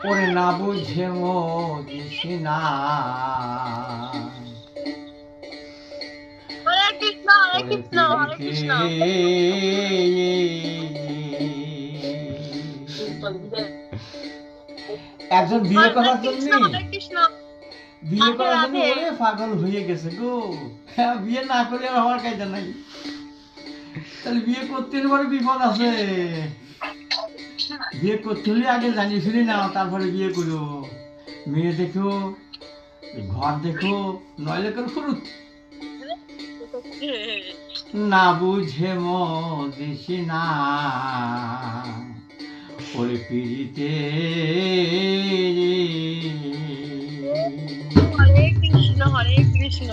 ওরে না বুঝে মদিসি না একজন বিয়ে করার জন্য বিয়ে করার জন্য ওরে পাগল হয়ে গেছে গো। হ্যাঁ, বিয়ে না করলে আর আমার কাজে নাই। তাহলে বিয়ে করতে পরে বিপদ আছে। বিয়ে করতে হলে আগে জানিয়ে শুনি না, তারপরে বিয়ে করো। মেয়ে দেখো, ঘর দেখো, নইলে করে ফুরুত না বুঝে মদিসি না ওরে পিড়িতে। হরে কৃষ্ণ হরে কৃষ্ণ।